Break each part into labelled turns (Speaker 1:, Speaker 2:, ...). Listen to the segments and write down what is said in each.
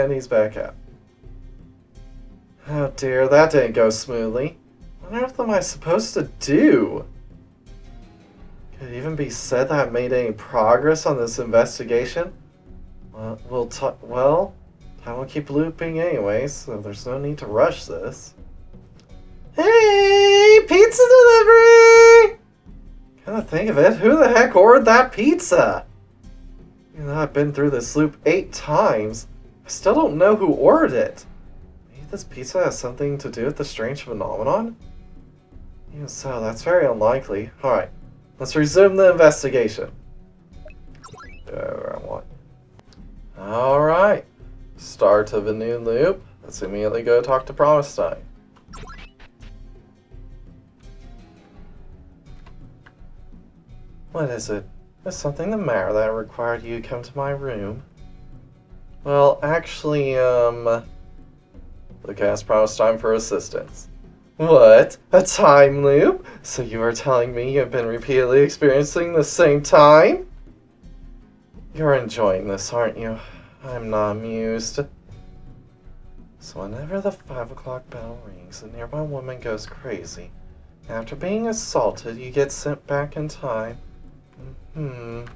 Speaker 1: And he's back out. Oh dear, that didn't go smoothly. What on earth am I supposed to do? Could it even be said that I made any progress on this investigation? Well, time will keep looping anyway, so there's no need to rush this. Hey, pizza delivery! Come to think of it, who the heck ordered that pizza? Even though I've been through this loop 8 times, I still don't know who ordered it. Maybe this pizza has something to do with the strange phenomenon? Even so, that's very unlikely. Alright, let's resume the investigation. Whatever I want. Alright, start of a new loop. Let's immediately go talk to Prisny. What is it? Is something the matter that required you to come to my room? Well, actually, Look, asked Prisny for assistance. What? A time loop? So you are telling me you've been repeatedly experiencing the same time? You're enjoying this, aren't you? I'm not amused. So whenever the 5 o'clock bell rings, a nearby woman goes crazy. After being assaulted, you get sent back in time. And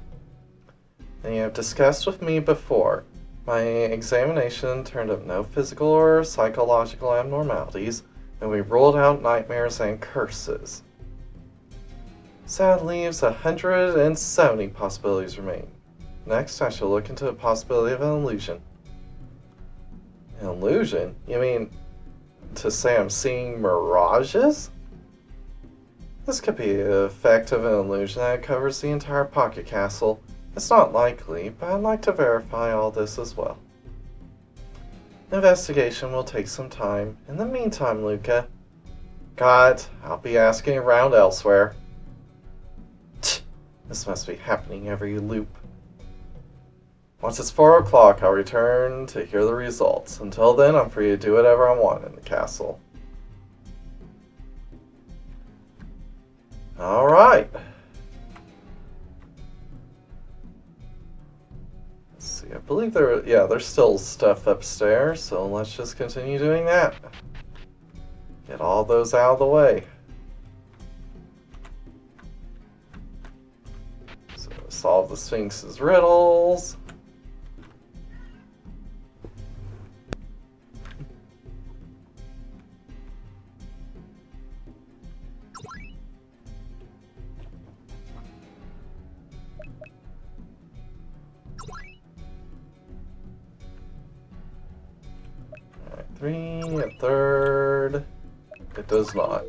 Speaker 1: you have discussed with me before. My examination turned up no physical or psychological abnormalities, and we ruled out nightmares and curses. So that leaves 170 possibilities remaining. Next, I shall look into the possibility of an illusion. An illusion? You mean to say I'm seeing mirages? This could be the effect of an illusion that covers the entire pocket castle. It's not likely, but I'd like to verify all this as well. Investigation will take some time. In the meantime, Luca. God, I'll be asking around elsewhere. This must be happening every loop. Once it's 4 o'clock, I'll return to hear the results. Until then, I'm free to do whatever I want in the castle. Alright. Let's see, I believe there's still stuff upstairs, so let's just continue doing that. Get all those out of the way. So, solve the Sphinx's riddles. Alright, 3, a third. It does not.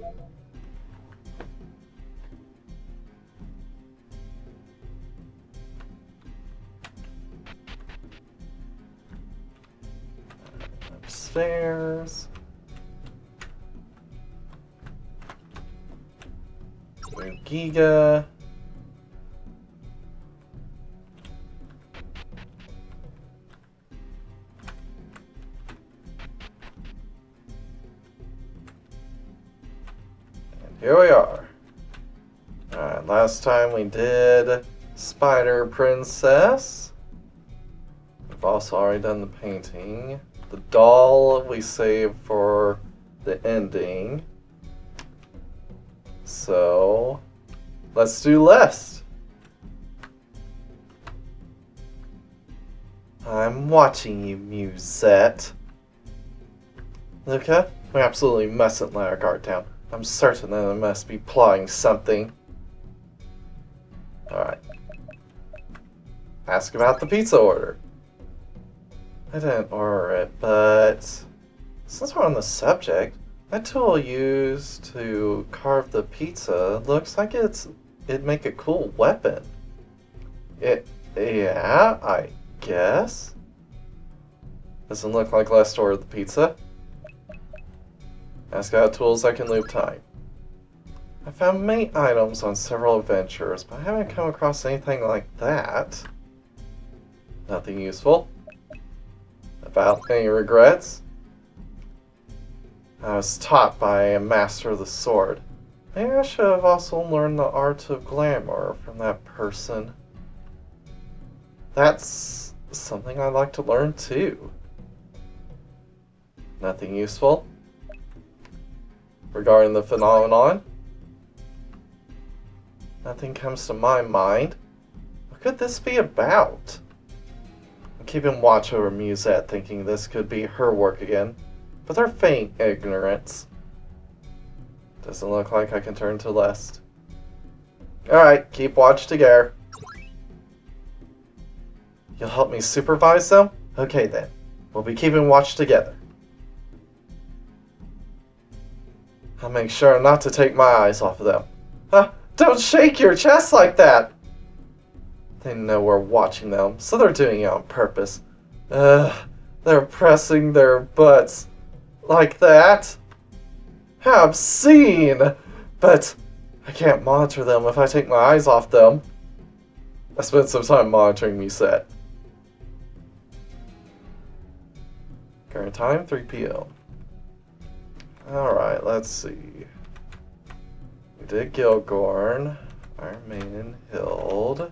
Speaker 1: Upstairs. Move Giga. Here we are. Alright, last time we did Spider Princess. We've also already done the painting. The doll we saved for the ending. So, let's do less. I'm watching you, Musette. Luca, we absolutely mustn't let our guard down. I'm certain that I must be plotting something. Alright. Ask about the pizza order. I didn't order it, but since we're on the subject, that tool used to carve the pizza looks like it'd make a cool weapon. Yeah, I guess. Doesn't look like Lester ordered the pizza. Ask about tools that can loop time. I found many items on several adventures, but I haven't come across anything like that. Nothing useful. About any regrets? I was taught by a master of the sword. Maybe I should have also learned the art of glamour from that person. That's something I'd like to learn too. Nothing useful. Regarding the phenomenon, nothing comes to my mind. What could this be about? I'm keeping watch over Musette, thinking this could be her work again, but they're feigning ignorance. Doesn't look like I can turn to Lest. Alright, keep watch together. You'll help me supervise them? Okay then. We'll be keeping watch together. I'll make sure not to take my eyes off of them. Huh? Don't shake your chest like that! They know we're watching them, so they're doing it on purpose. They're pressing their butts like that. How obscene! But I can't monitor them if I take my eyes off them. I spent some time monitoring Musette. Current time, 3 p.m. Alright, let's see. We did Gilgorn, Iron Maiden, Hild.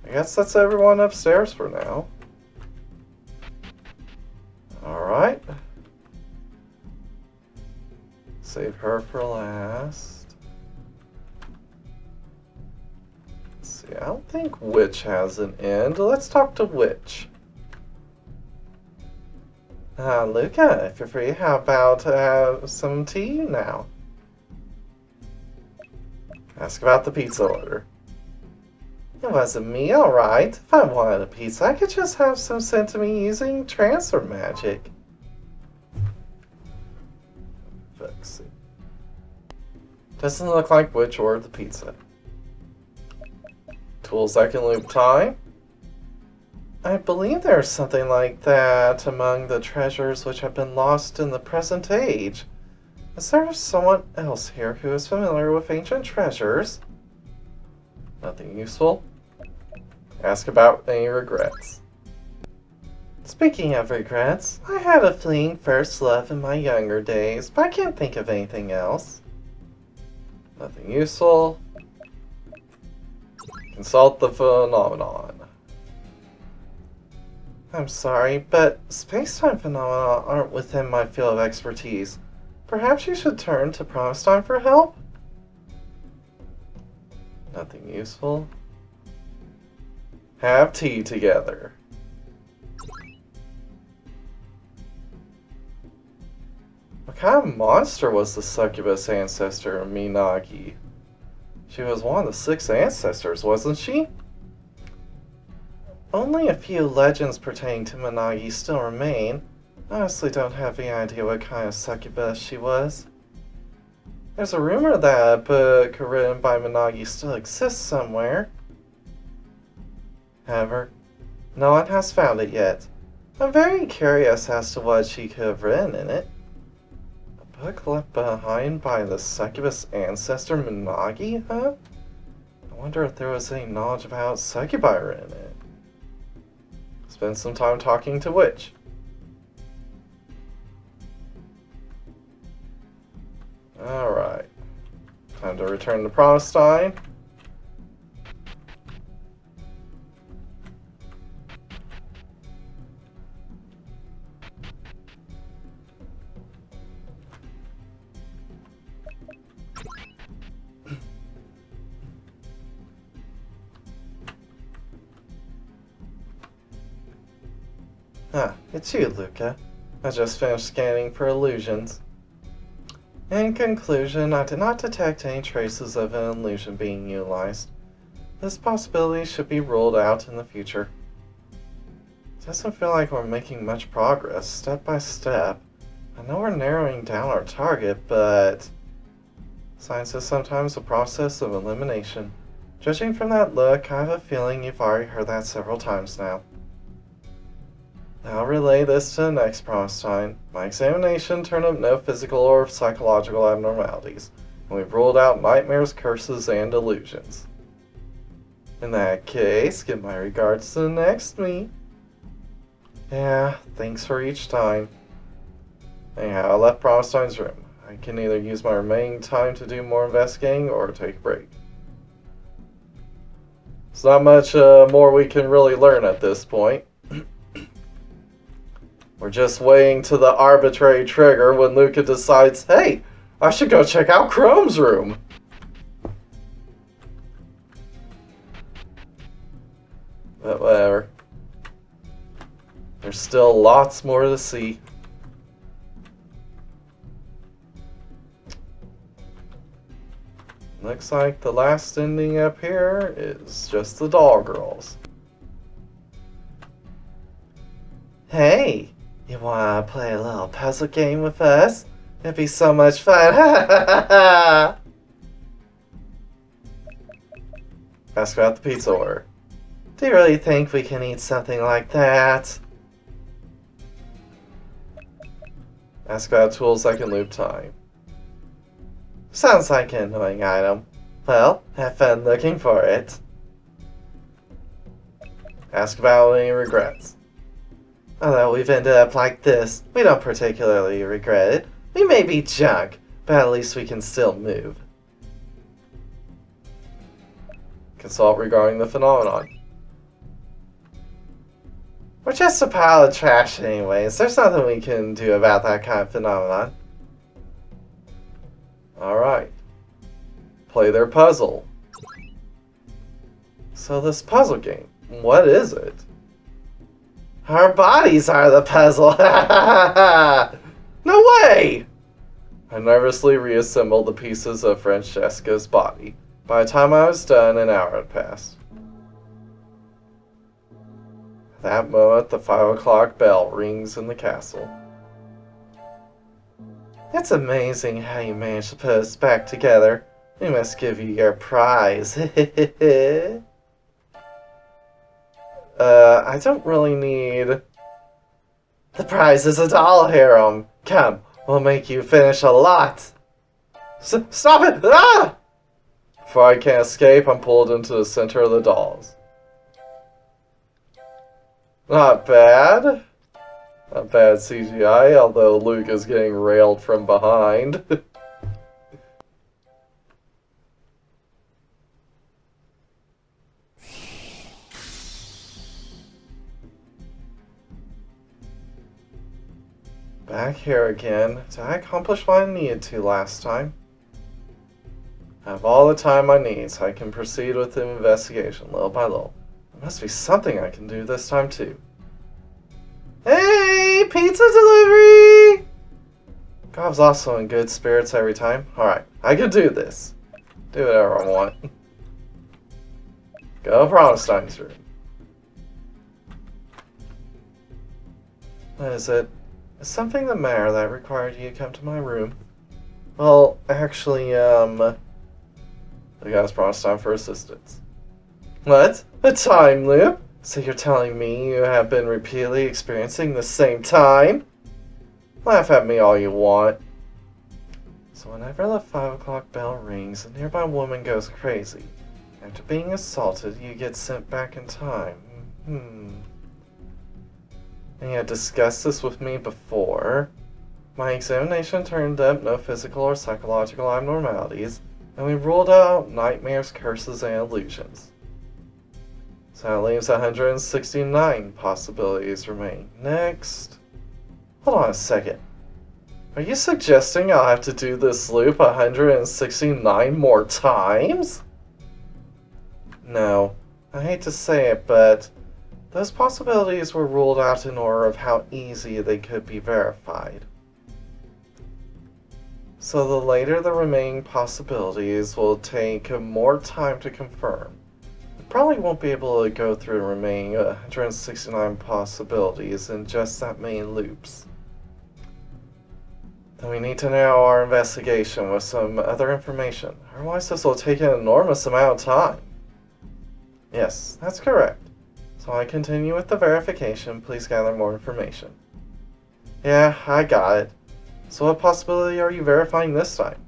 Speaker 1: I guess that's everyone upstairs for now. Alright. Save her for last. Let's see, I don't think Witch has an end. Let's talk to Witch. Luca, if you're free, how about some tea now? Ask about the pizza order. It wasn't me, alright. If I wanted a pizza, I could just have some sent to me using transfer magic. Let's see. Doesn't look like Witch ordered the pizza. Tools that can loop time. I believe there's something like that among the treasures which have been lost in the present age. Is there someone else here who is familiar with ancient treasures? Nothing useful. Ask about any regrets. Speaking of regrets, I had a fleeting first love in my younger days, but I can't think of anything else. Nothing useful. Consult the phenomenon. I'm sorry, but space-time phenomena aren't within my field of expertise. Perhaps you should turn to Promise-Time for help? Nothing useful. Have tea together. What kind of monster was the succubus ancestor, Minagi? She was one of the 6 ancestors, wasn't she? Only a few legends pertaining to Minagi still remain. I honestly don't have any idea what kind of succubus she was. There's a rumor that a book written by Minagi still exists somewhere. However, no one has found it yet. I'm very curious as to what she could have written in it. A book left behind by the succubus ancestor Minagi, huh? I wonder if there was any knowledge about succubi written in it. Spend some time talking to Witch. Alright. Time to return to Promise-Time. It's you, Luca. I just finished scanning for illusions. In conclusion, I did not detect any traces of an illusion being utilized. This possibility should be ruled out in the future. It doesn't feel like we're making much progress, step by step. I know we're narrowing down our target, but science is sometimes a process of elimination. Judging from that look, I have a feeling you've already heard that several times now. I'll relay this to the next Promise-Time. My examination turned up no physical or psychological abnormalities, and we've ruled out nightmares, curses, and delusions. In that case, give my regards to the next me. Yeah, thanks for each time. Anyhow, I left Promise-Time's room. I can either use my remaining time to do more investigating or take a break. There's not much more we can really learn at this point. We're just waiting to the arbitrary trigger when Luca decides, hey, I should go check out Chrome's room. But whatever. There's still lots more to see. Looks like the last ending up here is just the doll girls. Hey, you wanna play a little puzzle game with us? It'd be so much fun. Ask about the pizza order. Do you really think we can eat something like that? Ask about tools that can loop time. Sounds like an annoying item. Well, have fun looking for it. Ask about any regrets. Although we've ended up like this, we don't particularly regret it. We may be junk, but at least we can still move. Consult regarding the phenomenon. We're just a pile of trash anyways. There's nothing we can do about that kind of phenomenon. Alright. Play their puzzle. So this puzzle game, what is it? Our bodies are the puzzle! No way! I nervously reassembled the pieces of Francesca's body. By the time I was done, an hour had passed. At that moment, the 5 o'clock bell rings in the castle. It's amazing how you managed to put us back together. We must give you your prize. I don't really need... The prize is a doll harem. Come, we'll make you finish a lot. Stop it! Ah! Before I can escape, I'm pulled into the center of the dolls. Not bad. Not bad CGI, although Luke is getting railed from behind. Back here again. Did I accomplish what I needed to last time? I have all the time I need, so I can proceed with the investigation little by little. There must be something I can do this time too. Hey! Pizza delivery! Gob's also in good spirits every time. Alright, I can do this. Do whatever I want. Go to Bronstein's room. What is it? Is something the matter that required you to come to my room? Well, actually, I got Bronstein for assistance. What? A time loop? So you're telling me you have been repeatedly experiencing the same time? Laugh at me all you want. So whenever the 5 o'clock bell rings, a nearby woman goes crazy. After being assaulted, you get sent back in time. And you had discussed this with me before. My examination turned up no physical or psychological abnormalities, and we ruled out nightmares, curses, and illusions. So that leaves 169 possibilities remain. Next. Hold on a second. Are you suggesting I'll have to do this loop 169 more times? No. I hate to say it, but those possibilities were ruled out in order of how easy they could be verified. So the later the remaining possibilities will take more time to confirm. I probably won't be able to go through the remaining 169 possibilities in just that many loops. Then we need to narrow our investigation with some other information, otherwise this will take an enormous amount of time. Yes, that's correct. So I continue with the verification, please gather more information. Yeah, I got it. So what possibility are you verifying this time?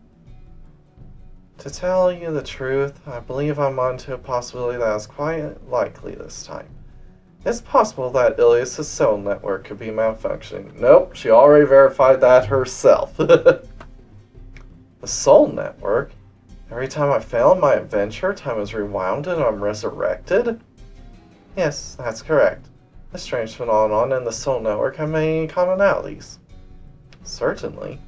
Speaker 1: To tell you the truth, I believe I'm onto a possibility that is quite likely this time. It's possible that Ilias's cell network could be malfunctioning. Nope, she already verified that herself. The soul network? Every time I fail in my adventure, time is rewound and I'm resurrected? Yes, that's correct. The strange phenomenon and the soul network have many commonalities. Certainly.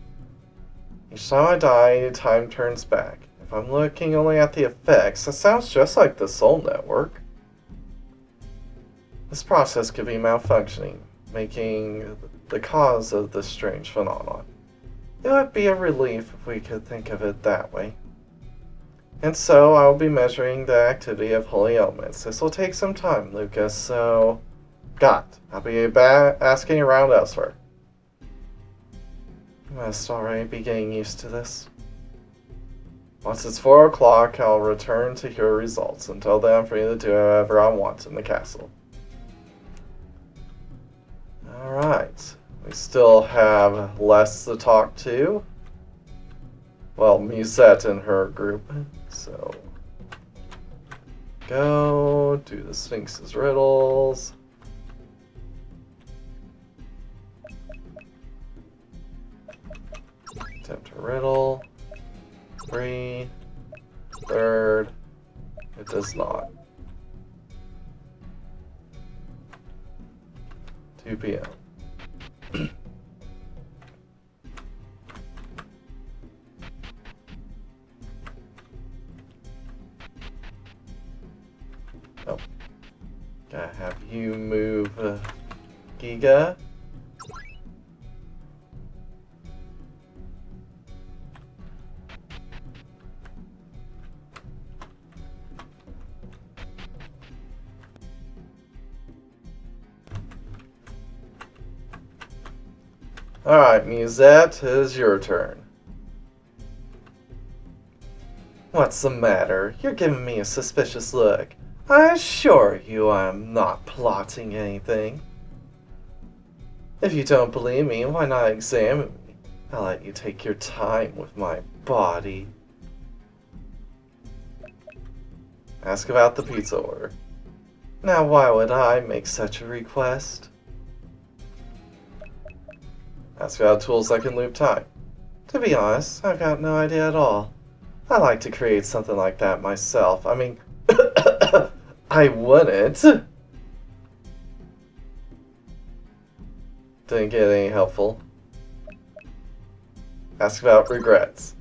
Speaker 1: Each time I die, time turns back. If I'm looking only at the effects, it sounds just like the soul network. This process could be malfunctioning, making the cause of this strange phenomenon. It would be a relief if we could think of it that way. And so I will be measuring the activity of holy elements. This will take some time, Lucas, so... I'll be asking around elsewhere. You must already be getting used to this. Once it's 4 o'clock, I'll return to hear results. Until then, I'm free to do whatever I want in the castle. Alright. We still have Les to talk to. Well, Musette and her group. So, go do the Sphinx's riddles. Attempt a riddle. 3. Third. It does not. 2 p.m. Oh. Gotta have you move Giga. Alright, Musette, it is your turn. What's the matter? You're giving me a suspicious look. I assure you I'm not plotting anything. If you don't believe me, why not examine me? I'll let you take your time with my body. Ask about the pizza order. Now why would I make such a request? Ask about tools that can loop time. To be honest, I've got no idea at all. I like to create something like that myself. I mean, I wouldn't. Didn't get any helpful. Ask about regrets.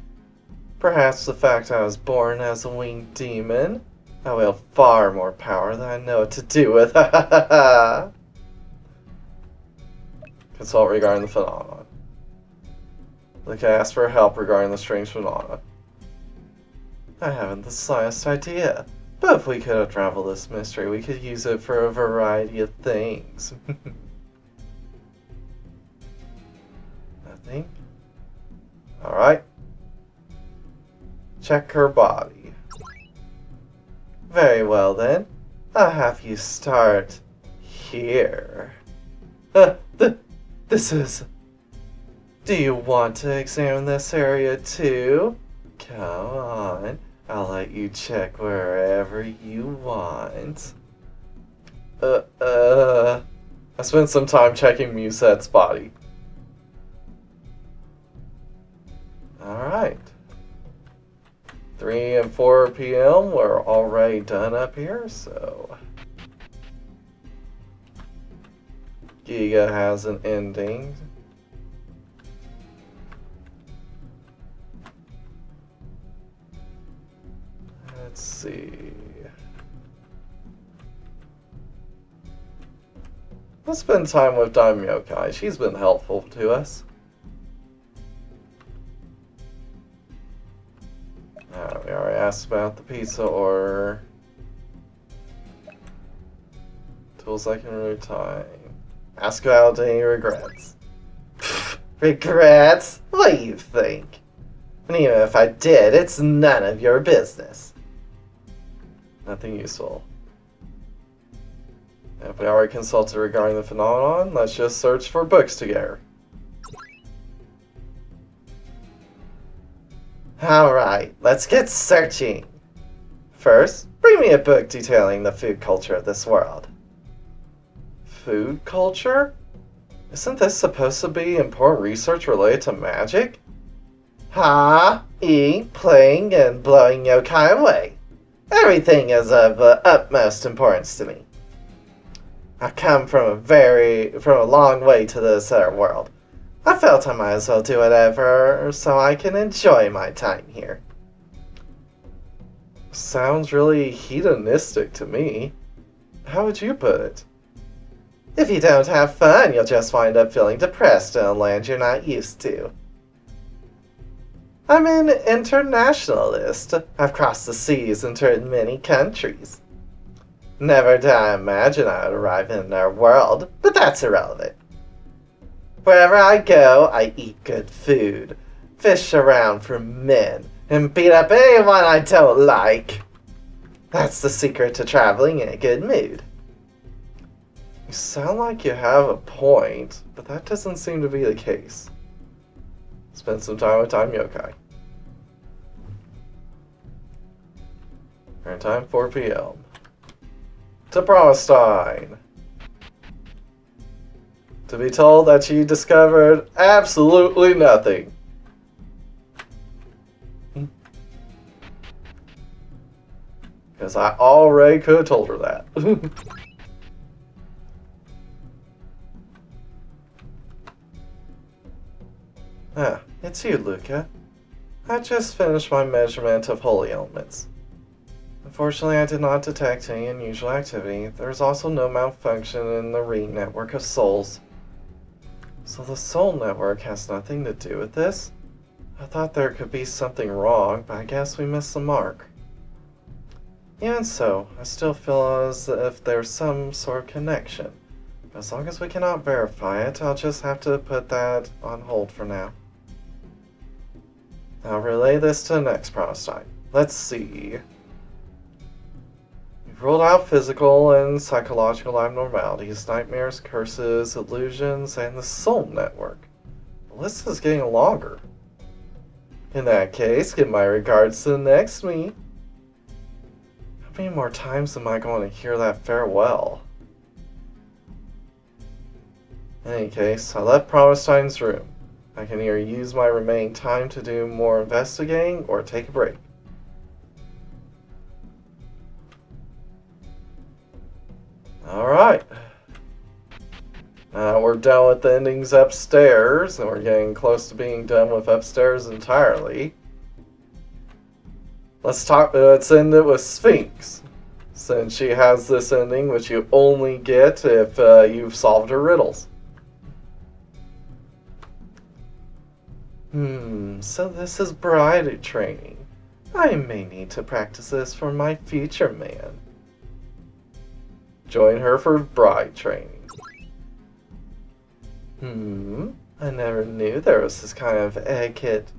Speaker 1: Perhaps the fact I was born as a winged demon. I wield far more power than I know what to do with. Consult regarding the phenomenon. Look, I asked for help regarding the strange phenomenon. I haven't the slightest idea. But if we could unravel this mystery, we could use it for a variety of things. Nothing? Alright. Check her body. Very well then. I'll have you start here. This is... Do you want to examine this area too? Come on. I'll let you check wherever you want. I spent some time checking Musette's body. Alright. 3 and 4 p.m. We're already done up here, so... Giga has an ending. Let's see. Let's spend time with Daimyokai. She's been helpful to us. We already asked about the pizza order. Tools I can remove time. Ask about any regrets. Regrets? What do you think? And even if I did, it's none of your business. Nothing useful. If we already consulted regarding the phenomenon, let's just search for books together. Alright, let's get searching. First, bring me a book detailing the food culture of this world. Food culture? Isn't this supposed to be important research related to magic? Eating, playing, and blowing yokai away. Everything is of utmost importance to me. I come from a long way to this world. I felt I might as well do whatever so I can enjoy my time here. Sounds really hedonistic to me. How would you put it? If you don't have fun, you'll just wind up feeling depressed in a land you're not used to. I'm an internationalist. I've crossed the seas and toured many countries. Never did I imagine I would arrive in their world, but that's irrelevant. Wherever I go, I eat good food, fish around for men, and beat up anyone I don't like. That's the secret to traveling in a good mood. You sound like you have a point, but that doesn't seem to be the case. Spend some time with Time Yokai. Current time 4 p.m. To Palestine. To be told that you discovered absolutely nothing. Because I already could have told her that. Ah, it's you, Luca. I just finished my measurement of holy elements. Unfortunately, I did not detect any unusual activity. There is also no malfunction in the read network of souls. So the soul network has nothing to do with this? I thought there could be something wrong, but I guess we missed the mark. Even so, I still feel as if there's some sort of connection. As long as we cannot verify it, I'll just have to put that on hold for now. I'll relay this to the next Palestine. Let's see. We've ruled out physical and psychological abnormalities, nightmares, curses, illusions, and the soul network. The list is getting longer. In that case, give my regards to the next me. How many more times am I going to hear that farewell? In any case, I left Palestine's room. I can either use my remaining time to do more investigating or take a break. Alright. Now we're done with the endings upstairs, and we're getting close to being done with upstairs entirely. Let's end it with Sphinx, since she has this ending which you only get if you've solved her riddles. So this is bride training. I may need to practice this for my future man. Join her for bride training. I never knew there was this kind of etiquette.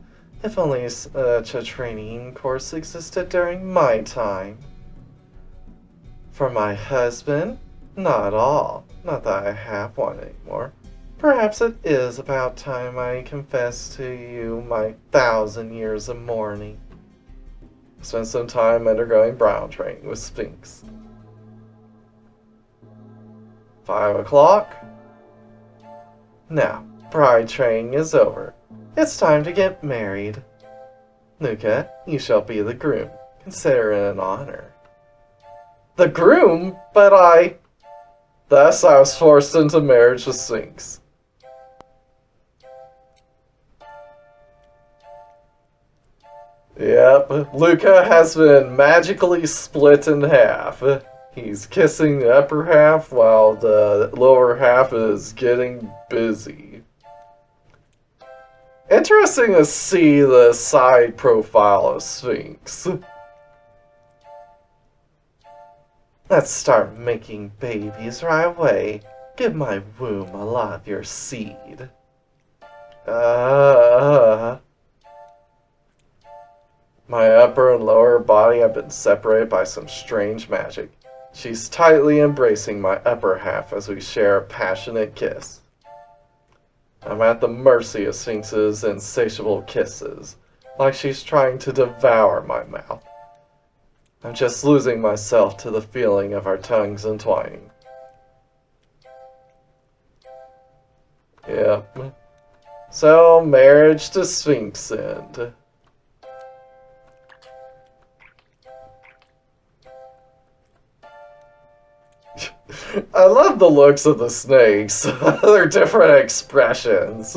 Speaker 1: If only such a training course existed during my time. For my husband? Not at all. Not that I have one anymore. Perhaps it is about time I confess to you my 1,000 years of mourning. Spend some time undergoing brow training with Sphinx. 5 o'clock. Now, bride training is over. It's time to get married. Luca, you shall be the groom. Consider it an honor. The groom? But thus I was forced into marriage with Sphinx. Yep, Luca has been magically split in half. He's kissing the upper half while the lower half is getting busy. Interesting to see the side profile of Sphinx. Let's start making babies right away. Give my womb a lot of your seed. My upper and lower body have been separated by some strange magic. She's tightly embracing my upper half as we share a passionate kiss. I'm at the mercy of Sphinx's insatiable kisses, like she's trying to devour my mouth. I'm just losing myself to the feeling of our tongues entwining. Yep. So, marriage to Sphinx end. I love the looks of the snakes. They're different expressions.